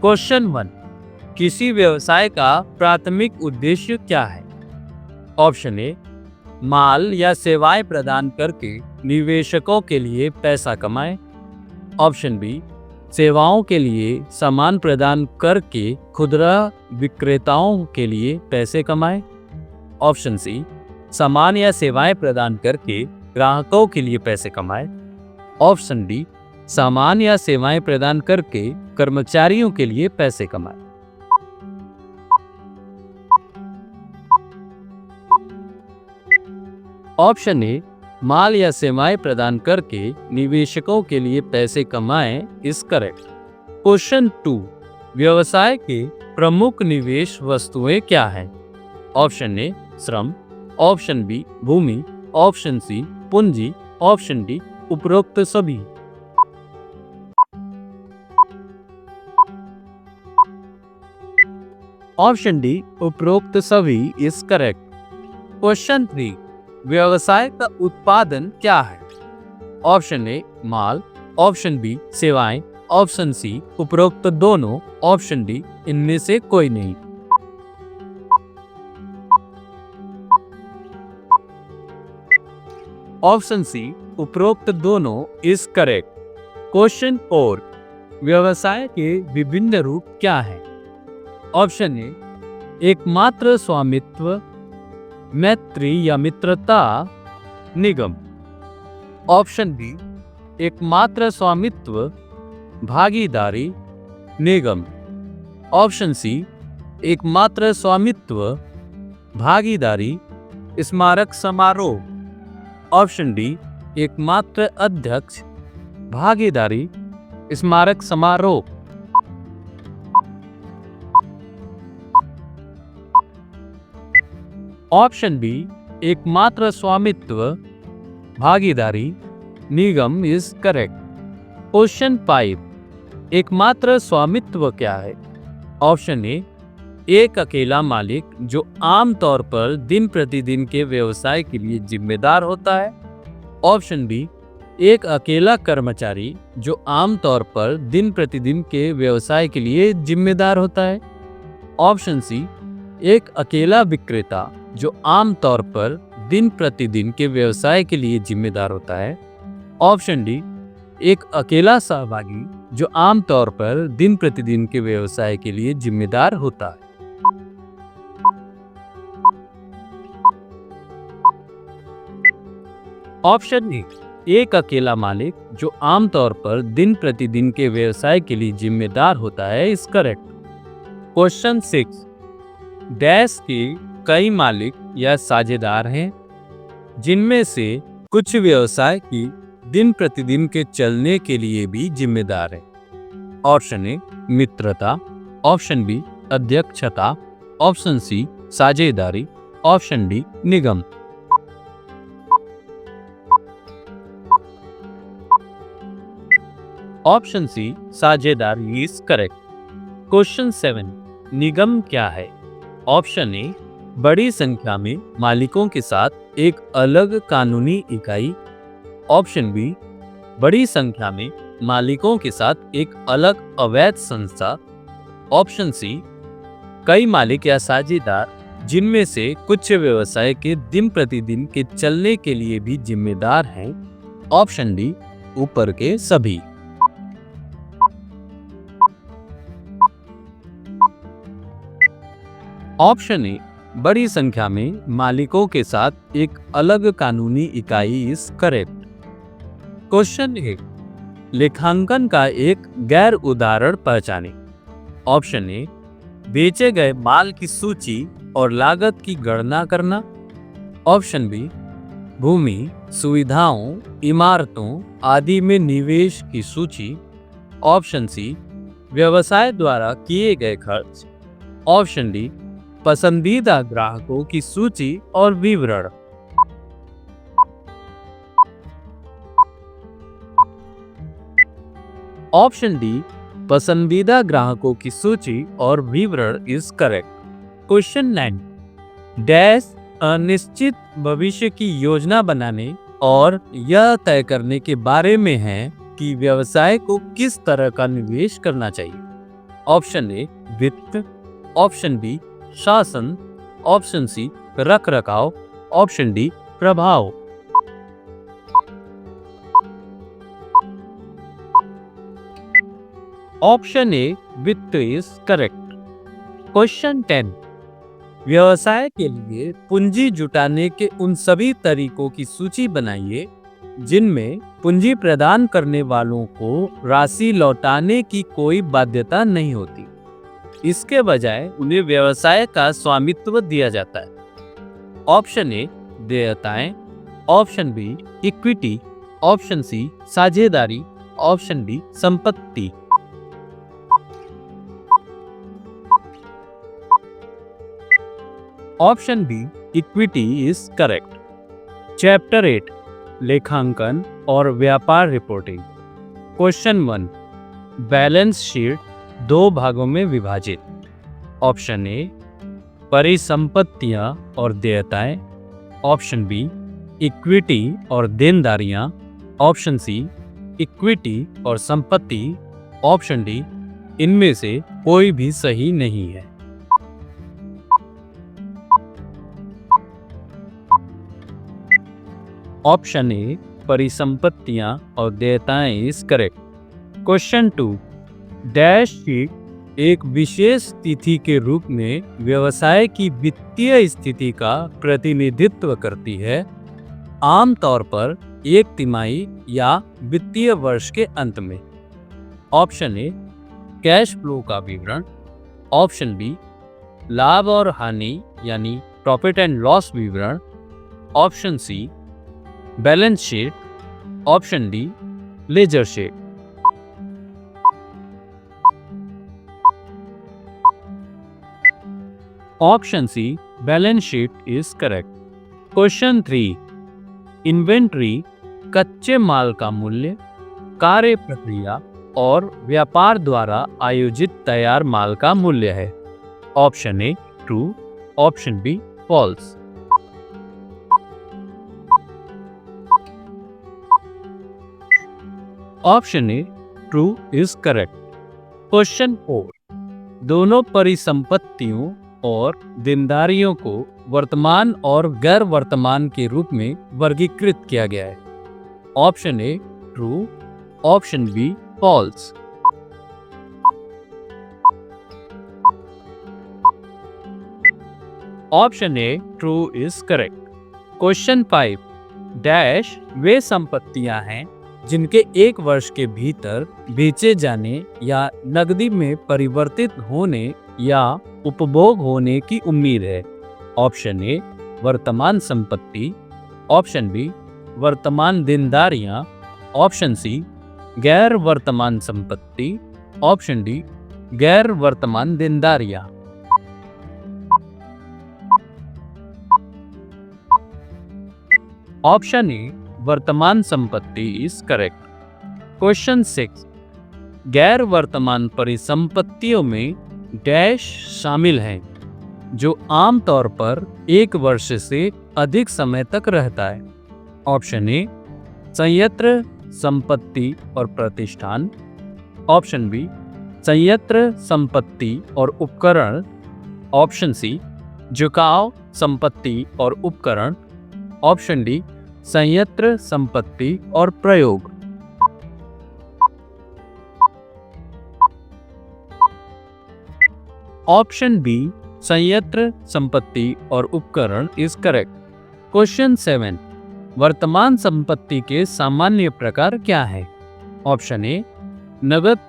क्वेश्चन 1, किसी व्यवसाय का प्राथमिक उद्देश्य क्या है? ऑप्शन ए माल या सेवाएं प्रदान करके निवेशकों के लिए पैसा कमाएं, ऑप्शन बी सेवाओं के लिए सामान प्रदान करके खुदरा विक्रेताओं के लिए पैसे कमाएं, ऑप्शन सी सामान या सेवाएं प्रदान करके ग्राहकों के लिए पैसे कमाएं, ऑप्शन डी सामान या सेवाएं प्रदान करके कर्मचारियों के लिए पैसे कमाएं। ऑप्शन ए माल या सेवाएं प्रदान करके निवेशकों के लिए पैसे कमाएं इज करेक्ट। क्वेश्चन 2, व्यवसाय के प्रमुख निवेश वस्तुएं क्या हैं? ऑप्शन ए श्रम, ऑप्शन बी भूमि, ऑप्शन सी पूंजी, ऑप्शन डी उपरोक्त सभी। ऑप्शन डी उपरोक्त सभी इज करेक्ट। क्वेश्चन 3, व्यवसाय का उत्पादन क्या है? ऑप्शन ए माल, ऑप्शन बी सेवाएं, ऑप्शन सी उपरोक्त दोनों, ऑप्शन डी इनमें से कोई नहीं। ऑप्शन सी उपरोक्त दोनों इज करेक्ट। क्वेश्चन 4, व्यवसाय के विभिन्न रूप क्या हैं? ऑप्शन ए एकमात्र स्वामित्व, मैत्री या मित्रता, निगम, ऑप्शन बी एकमात्र स्वामित्व, भागीदारी, निगम, ऑप्शन सी एकमात्र स्वामित्व, भागीदारी, स्मारक समारोह, ऑप्शन डी एकमात्र अध्यक्ष, भागीदारी, स्मारक समारोह। ऑप्शन बी एकमात्र स्वामित्व, भागीदारी, निगम इज करेक्ट। क्वेश्चन 5, एकमात्र स्वामित्व क्या है? ऑप्शन ए एक अकेला मालिक जो आमतौर पर दिन प्रतिदिन के व्यवसाय के लिए जिम्मेदार होता है, ऑप्शन बी एक अकेला कर्मचारी जो आमतौर पर दिन प्रतिदिन के व्यवसाय के लिए जिम्मेदार होता है, ऑप्शन सी एक अकेला विक्रेता जो आमतौर पर दिन प्रतिदिन के व्यवसाय के लिए जिम्मेदार होता है, ऑप्शन डी एक अकेला सहभागी जो आमतौर पर दिन प्रतिदिन के व्यवसाय के लिए जिम्मेदार होता है। ऑप्शन ए एक अकेला मालिक जो आमतौर पर दिन प्रतिदिन के व्यवसाय के लिए जिम्मेदार होता है इज करेक्ट। क्वेश्चन 6, डैश के कई मालिक या साझेदार हैं जिनमें से कुछ व्यवसाय की दिन प्रतिदिन के चलने के लिए भी जिम्मेदार है। ऑप्शन ए मित्रता, ऑप्शन बी अध्यक्षता, ऑप्शन सी साझेदारी, ऑप्शन डी निगम। ऑप्शन सी साझेदारी इज करेक्ट। क्वेश्चन 7, निगम क्या है? ऑप्शन ए बड़ी संख्या में मालिकों के साथ एक अलग कानूनी इकाई, ऑप्शन बी बड़ी संख्या में मालिकों के साथ एक अलग अवैध संस्था, ऑप्शन सी कई मालिक या साझेदार जिनमें से कुछ व्यवसाय के दिन प्रतिदिन के चलने के लिए भी जिम्मेदार हैं, ऑप्शन डी ऊपर के सभी। ऑप्शन ए बड़ी संख्या में मालिकों के साथ एक अलग कानूनी इकाई इज करेक्ट। क्वेश्चन 8, लेखांकन का एक गैर उदाहरण पहचानें। ऑप्शन ए बेचे गए माल की सूची और लागत की गणना करना, ऑप्शन बी भूमि, सुविधाओं, इमारतों आदि में निवेश की सूची, ऑप्शन सी व्यवसाय द्वारा किए गए खर्च, ऑप्शन डी पसंदीदा ग्राहकों की सूची और विवरण। ऑप्शन डी पसंदीदा ग्राहकों की सूची और विवरण इज करेक्ट। क्वेश्चन 9, डैश अनिश्चित भविष्य की योजना बनाने और यह तय करने के बारे में है कि व्यवसाय को किस तरह का निवेश करना चाहिए। ऑप्शन ए वित्त, ऑप्शन बी शासन, ऑप्शन सी रखरखाव, ऑप्शन डी प्रभाव। ऑप्शन ए वित्त इज करेक्ट। क्वेश्चन 10, व्यवसाय के लिए पूंजी जुटाने के उन सभी तरीकों की सूची बनाइए जिनमें पूंजी प्रदान करने वालों को राशि लौटाने की कोई बाध्यता नहीं होती, इसके बजाय उन्हें व्यवसाय का स्वामित्व दिया जाता है। ऑप्शन ए देयताएं, option B equity, option C साझेदारी, ऑप्शन डी संपत्ति। Option B equity is correct. Chapter 8, लेखांकन और व्यापार रिपोर्टिंग। क्वेश्चन 1, बैलेंस शीट दो भागों में विभाजित। ऑप्शन ए परिसंपत्तियां और देयताएं, ऑप्शन बी इक्विटी और देनदारियां, ऑप्शन सी इक्विटी और संपत्ति, ऑप्शन डी इनमें से कोई भी सही नहीं है। ऑप्शन ए परिसंपत्तियां और देयताएं is correct. Question 2, dash sheet एक विशेष तिथि के रूप में व्यवसाय की वित्तीय स्थिति का प्रतिनिधित्व करती है, आमतौर पर एक तिमाही या वित्तीय वर्ष के अंत में। ऑप्शन ए कैश फ्लो का विवरण, ऑप्शन बी लाभ और हानि यानी प्रॉफिट एंड लॉस विवरण, option C balance sheet, option D ledger sheet. Option C balance sheet is correct. Question 3, inventory कच्चे माल का मूल्य, कार्य प्रक्रिया और व्यापार द्वारा आयोजित तैयार माल का मूल्य है। Option A true, option B false. Option A true is correct. Question 4, दोनों परिसंपत्तियों और देनदारियों को वर्तमान और गैर वर्तमान के रूप में वर्गीकृत किया गया है। Option A true, option B false. Option A true is correct. Question 5, dash वे संपत्तियां हैं जिनके एक वर्ष के भीतर बेचे जाने या नकदी में परिवर्तित होने या उपभोग होने की उम्मीद है। ऑप्शन ए वर्तमान संपत्ति, ऑप्शन बी वर्तमान देनदारियां, ऑप्शन सी गैर वर्तमान संपत्ति, ऑप्शन डी गैर वर्तमान देनदारियां। ऑप्शन ए वर्तमान संपत्ति इज करेक्ट। क्वेश्चन 6, गैर वर्तमान परिसंपत्तियों में डैश शामिल हैं जो आमतौर पर 1 वर्ष से अधिक समय तक रहता है। ऑप्शन ए संयंत्र, संपत्ति और प्रतिष्ठान, ऑप्शन बी संयंत्र, संपत्ति और उपकरण, ऑप्शन सी झुकाव, संपत्ति और उपकरण, ऑप्शन डी संयंत्र, संपत्ति और प्रयोग। ऑप्शन बी संयंत्र, संपत्ति और उपकरण इज करेक्ट। क्वेश्चन 7, वर्तमान संपत्ति के सामान्य प्रकार क्या है? ऑप्शन ए नगद,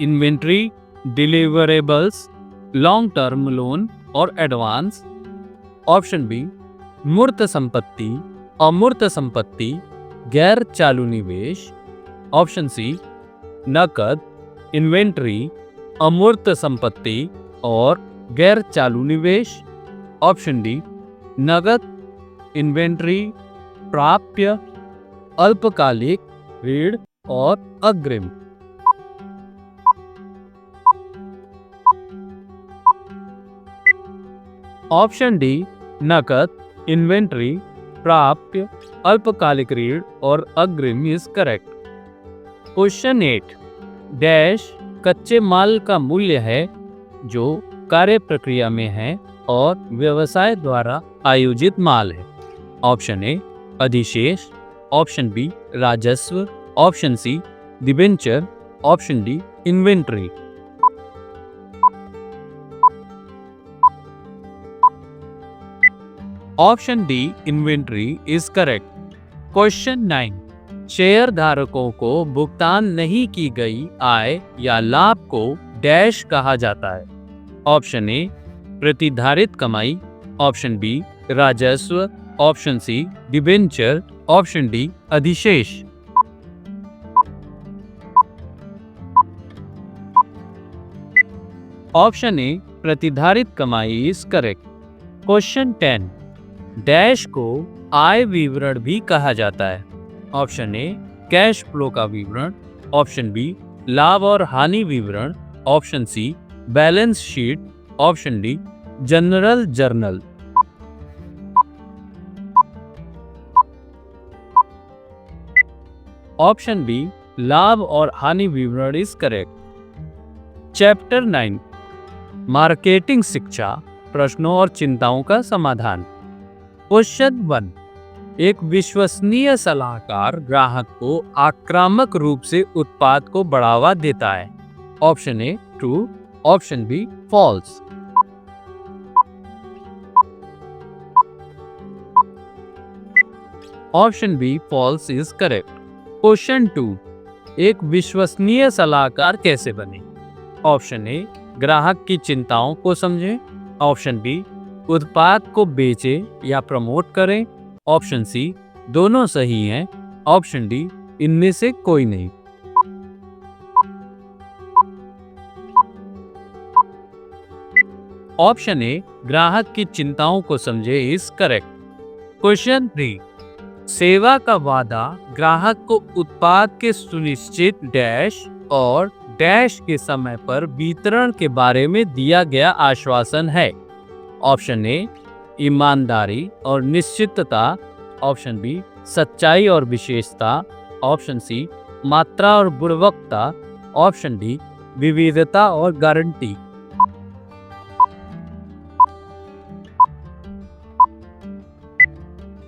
inventory, deliverables, long term loan और एडवांस, ऑप्शन बी मूर्त संपत्ति, अमूर्त संपत्ति, गैर चालू निवेश, ऑप्शन सी नकद, इन्वेंट्री, अमूर्त संपत्ति और गैर चालू निवेश, ऑप्शन डी नगद, इन्वेंट्री, प्राप्य, अल्पकालिक ऋण और अग्रिम। ऑप्शन डी नकद, इन्वेंट्री, प्राप्य, अल्पकालिक ऋण और अग्रिम इज करेक्ट। क्वेश्चन 8, डैश कच्चे माल का मूल्य है जो कार्य प्रक्रिया में है और व्यवसाय द्वारा आयोजित माल है। ऑप्शन ए अधिशेष, ऑप्शन बी राजस्व, option C debenture, option D inventory. Option D inventory is correct. Question 9, share धारकों को भुगतान नहीं की गई आय या लाभ को डैश कहा जाता है। ऑप्शन ए प्रतिधारित कमाई, ऑप्शन बी राजस्व, option C debenture, option D अधिशेष। ऑप्शन ए प्रतिधारित कमाई इज करेक्ट। क्वेश्चन 10, डैश को आय विवरण भी कहा जाता है। ऑप्शन ए कैश फ्लो का विवरण, ऑप्शन बी लाभ और हानि विवरण, option C balance sheet, option D general journal. Option B लाभ और हानि विवरण इज करेक्ट। चैप्टर 9, मार्केटिंग शिक्षा, प्रश्नों और चिंताओं का समाधान। क्वेश्चन 1, एक विश्वसनीय सलाहकार ग्राहक को आक्रामक रूप से उत्पाद को बढ़ावा देता है। Option A true, option B false. Option B false is correct. Question 2, एक विश्वसनीय सलाहकार कैसे बने? ऑप्शन ए ग्राहक की चिंताओं को समझें, ऑप्शन बी उत्पाद को बेचे या प्रमोट करें, ऑप्शन सी दोनों सही हैं, ऑप्शन डी इनमें से कोई नहीं। ऑप्शन ए ग्राहक की चिंताओं को समझे इज करेक्ट। क्वेश्चन 3, सेवा का वादा ग्राहक को उत्पाद के सुनिश्चित डैश और डैश के समय पर वितरण के बारे में दिया गया आश्वासन है। ऑप्शन ए ईमानदारी और निश्चितता, ऑप्शन बी सच्चाई और विशेषता, ऑप्शन सी मात्रा और गुणवत्ता, ऑप्शन डी विविधता और गारंटी।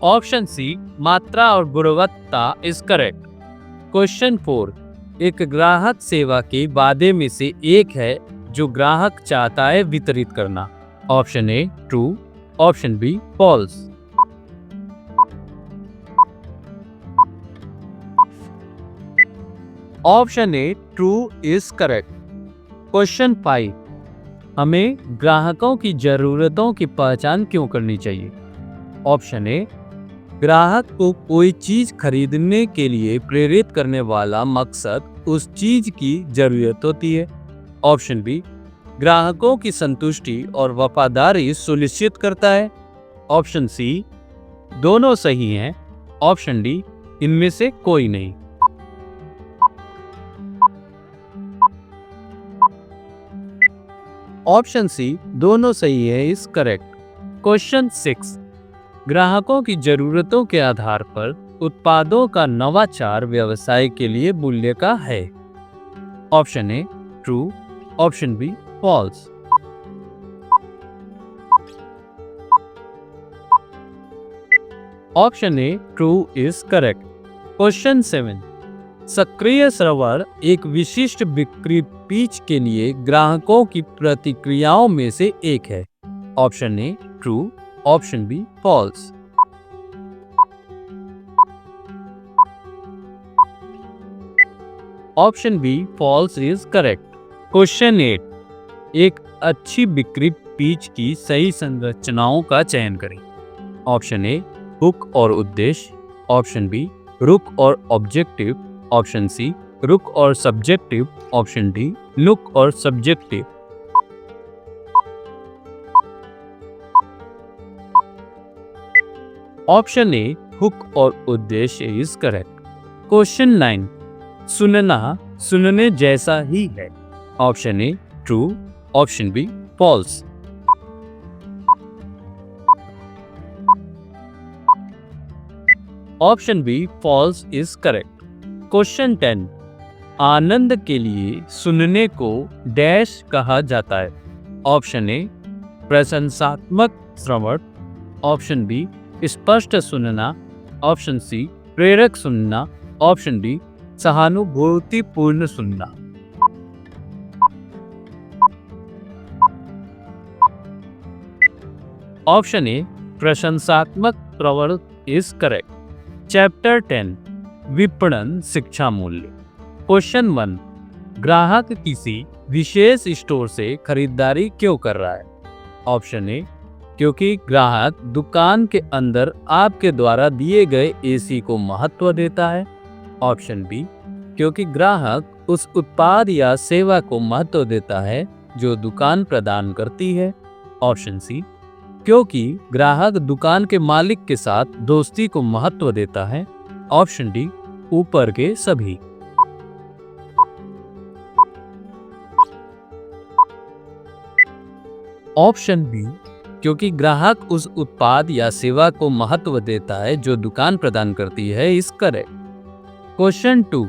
ऑप्शन सी मात्रा और गुणवत्ता इज करेक्ट। क्वेश्चन 4, एक ग्राहक सेवा के वादे में से एक है जो ग्राहक चाहता है वितरित करना। Option A true, option B false. Option A true is correct. Question 5, हमें ग्राहकों की जरूरतों की पहचान क्यों करनी चाहिए? ऑप्शन ए ग्राहक को कोई चीज खरीदने के लिए प्रेरित करने वाला मकसद उस चीज की जरूरत होती है। ऑप्शन बी, ग्राहकों की संतुष्टि और वफादारी सुनिश्चित करता है। ऑप्शन सी, दोनों सही हैं। ऑप्शन डी, इनमें से कोई नहीं। ऑप्शन सी, दोनों सही है इज करेक्ट। क्वेश्चन 6, ग्राहकों की जरूरतों के आधार पर उत्पादों का नवाचार व्यवसाय के लिए मूल्य का है। Option A true, option B false. Option A true is correct. Question 7, सक्रिय सर्वर एक विशिष्ट बिक्री पिच के लिए ग्राहकों की प्रतिक्रियाओं में से एक है। Option A true, option B false. Option B false is correct. Question 8, एक अच्छी बिक्री पिच की सही संरचनाओं का चयन करें। ऑप्शन ए हुक और उद्देश्य, ऑप्शन बी रुक और ऑब्जेक्टिव, ऑप्शन सी रुक और सब्जेक्टिव, ऑप्शन डी लुक और सब्जेक्टिव। ऑप्शन ए हुक और उद्देश्य इज करेक्ट। क्वेश्चन 9, सुनना सुनने जैसा ही है। Option A true, option B false. Option B false is correct. Question 10, आनंद के लिए सुनने को डैश कहा जाता है। ऑप्शन ए प्रशंसात्मक श्रवण, ऑप्शन बी स्पष्ट सुनना, ऑप्शन सी प्रेरक सुनना, ऑप्शन डी सहानुभूतिपूर्ण सुनना। ऑप्शन ए प्रशंसात्मक श्रवण इज करेक्ट। चैप्टर 10, विपणन शिक्षा मूल्य। क्वेश्चन 1, ग्राहक किसी विशेष स्टोर से खरीदारी क्यों कर रहा है। ऑप्शन ए क्योंकि ग्राहक दुकान के अंदर आपके द्वारा दिए गए एसी को महत्व देता है। ऑप्शन बी क्योंकि ग्राहक उस उत्पाद या सेवा को महत्व देता है जो दुकान प्रदान करती है। ऑप्शन सी क्योंकि ग्राहक दुकान के मालिक के साथ दोस्ती को महत्व देता है। ऑप्शन डी ऊपर के सभी। ऑप्शन बी क्योंकि ग्राहक उस उत्पाद या सेवा को महत्व देता है जो दुकान प्रदान करती है इस करेक्ट। क्वेश्चन 2,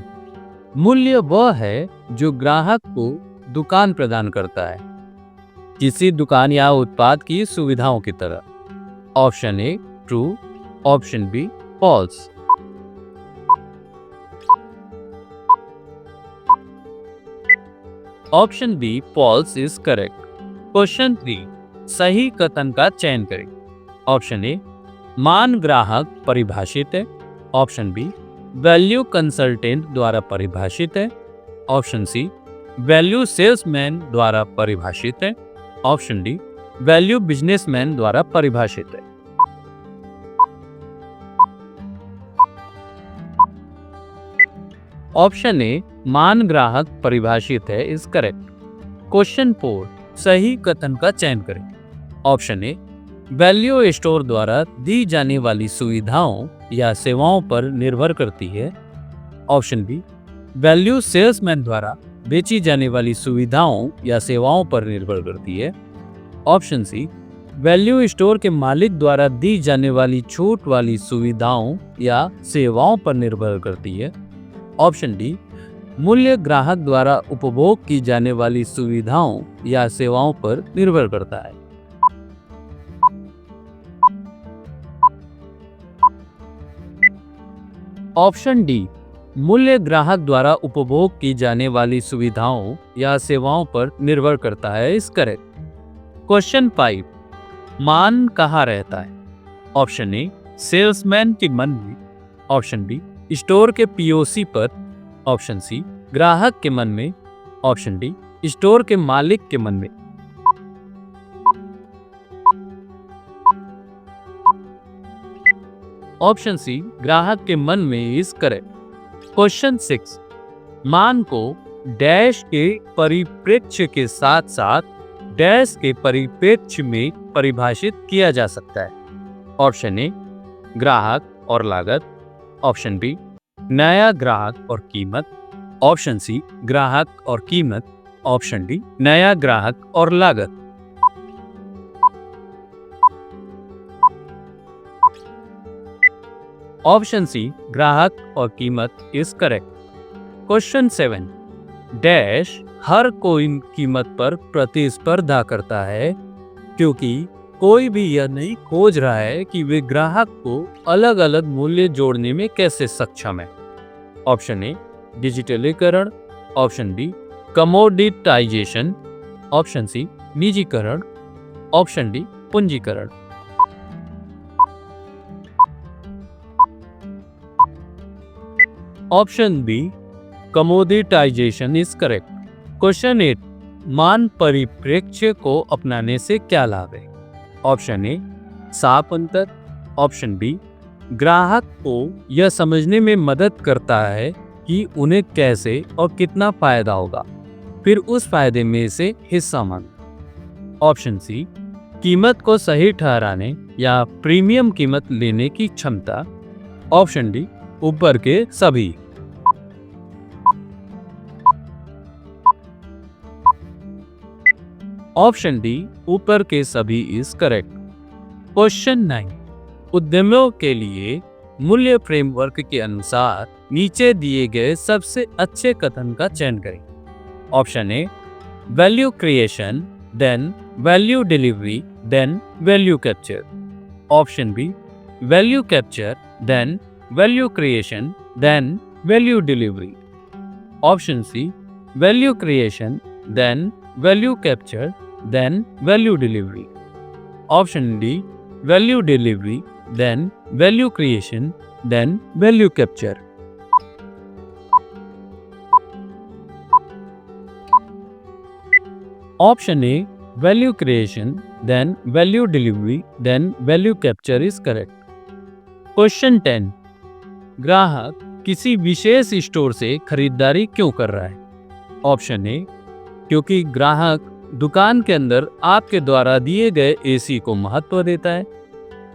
मूल्य वह है जो ग्राहक को दुकान प्रदान करता है, किसी दुकान या उत्पाद की सुविधाओं की तरह। Option A true, option B false. Option B false is correct. Question 3, सही कथन का चयन करें। ऑप्शन ए मान ग्राहक परिभाषित है, ऑप्शन बी वैल्यू कंसल्टेंट द्वारा परिभाषित है, ऑप्शन सी वैल्यू सेल्समैन द्वारा परिभाषित है, ऑप्शन डी वैल्यू बिजनेसमैन द्वारा परिभाषित है। ऑप्शन ए मान ग्राहक परिभाषित है इज करेक्ट। क्वेश्चन 4, सही कथन का चयन करें। ऑप्शन ए वैल्यू स्टोर द्वारा दी जाने वाली सुविधाओं या सेवाओं पर निर्भर करती है। ऑप्शन बी वैल्यू सेल्समैन द्वारा बेची जाने वाली सुविधाओं या सेवाओं पर निर्भर करती है। ऑप्शन सी वैल्यू स्टोर के मालिक द्वारा दी जाने वाली छूट वाली सुविधाओं या सेवाओं पर निर्भर करती है। ऑप्शन डी मूल्य ग्राहक द्वारा उपभोग की जाने वाली सुविधाओं या सेवाओं पर निर्भर करता है। ऑप्शन डी मूल्य ग्राहक द्वारा उपभोग की जाने वाली सुविधाओं या सेवाओं पर निर्भर करता है इस करेक्ट। क्वेश्चन 5, मान कहाँ रहता है। ऑप्शन ए सेल्समैन के मन में, ऑप्शन बी स्टोर के पीओसी पर, ऑप्शन सी ग्राहक के मन में, ऑप्शन डी स्टोर के मालिक के मन में। ऑप्शन सी ग्राहक के मन में इज करेक्ट। क्वेश्चन 6, मान को डैश के परिप्रेक्ष्य के साथ साथ डैश के परिप्रेक्ष्य में परिभाषित किया जा सकता है। ऑप्शन ए ग्राहक और लागत, ऑप्शन बी नया ग्राहक और कीमत, ऑप्शन सी ग्राहक और कीमत, ऑप्शन डी नया ग्राहक और लागत। ऑप्शन सी ग्राहक और कीमत is correct. Question 7, dash her कोई कीमत पर प्रतिस्पर्धा करता है क्योंकि कोई भी यह नहीं खोज रहा है कि वे ग्राहक को अलग अलग मूल्य जोड़ने में कैसे सक्षम है। ऑप्शन ए डिजिटलीकरण, option B commoditization, option C निजीकरण, ऑप्शन डी पूंजीकरण। Option B commoditization is correct. Question 8, मान परिप्रेक्ष्य को अपनाने से क्या लाभ है। ऑप्शन ए साफ अंतर, ऑप्शन बी ग्राहक को यह समझने में मदद करता है कि उन्हें कैसे और कितना फायदा होगा, फिर उस फायदे में से हिस्सा मांगे। ऑप्शन सी कीमत को सही ठहराने या प्रीमियम कीमत लेने की क्षमता, ऑप्शन डी ऊपर के सभी। ऑप्शन डी ऊपर के सभी इज करेक्ट। क्वेश्चन 9, उद्यमियों के लिए मूल्य फ्रेमवर्क के अनुसार नीचे दिए गए सबसे अच्छे कथन का चयन करें। Option A value creation then value delivery then value capture, option B value capture then value creation then value delivery, option C value creation then value capture then value delivery, option D value delivery then value creation then value capture. Option A value creation then value delivery then value capture is correct. Question 10, ग्राहक किसी विशेष store से खरीदारी क्यों कर रहा है। Option ए क्योंकि ग्राहक दुकान के अंदर आपके द्वारा दिए गए एसी को महत्व देता है,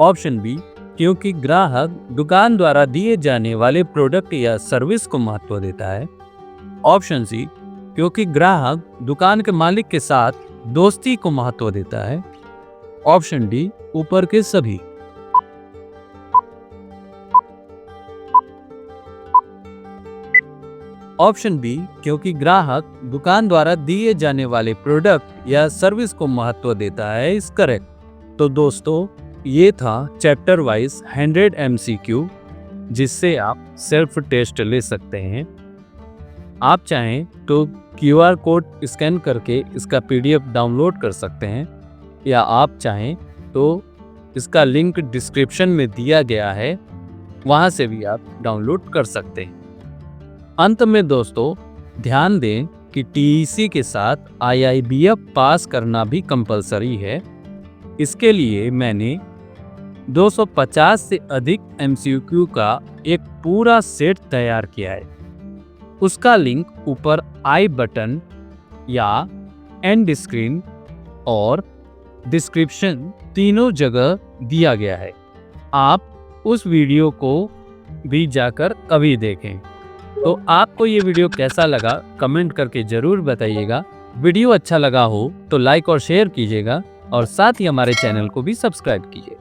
ऑप्शन बी क्योंकि ग्राहक दुकान द्वारा दिए जाने वाले प्रोडक्ट या सर्विस को महत्व देता है, ऑप्शन सी क्योंकि ग्राहक दुकान के मालिक के साथ दोस्ती को महत्व देता है, ऑप्शन डी ऊपर के सभी। ऑप्शन बी क्योंकि ग्राहक दुकान द्वारा दिए जाने वाले प्रोडक्ट या सर्विस को महत्व देता है इज करेक्ट। तो दोस्तों ये था चैप्टर वाइज 100 MCQ जिससे आप सेल्फ टेस्ट ले सकते हैं। आप चाहें तो QR कोड स्कैन करके इसका PDF डाउनलोड कर सकते हैं या आप चाहें तो इसका लिंक डिस्क्रिप्शन में दिया गया है, वहां से भी आप डाउनलोड कर सकते हैं। अंत में दोस्तों ध्यान दें कि TEC के साथ IIBF पास करना भी कंपलसरी है। इसके लिए मैंने 250 से अधिक MCQ का एक पूरा सेट तैयार किया है। उसका लिंक ऊपर आई बटन या एंड स्क्रीन और डिस्क्रिप्शन तीनों जगह दिया गया है। आप उस वीडियो को भी जाकर कभी देखें। तो आपको ये वीडियो कैसा लगा कमेंट करके ज़रूर बताइएगा। वीडियो अच्छा लगा हो तो लाइक और शेयर कीजिएगा और साथ ही हमारे चैनल को भी सब्सक्राइब कीजिए।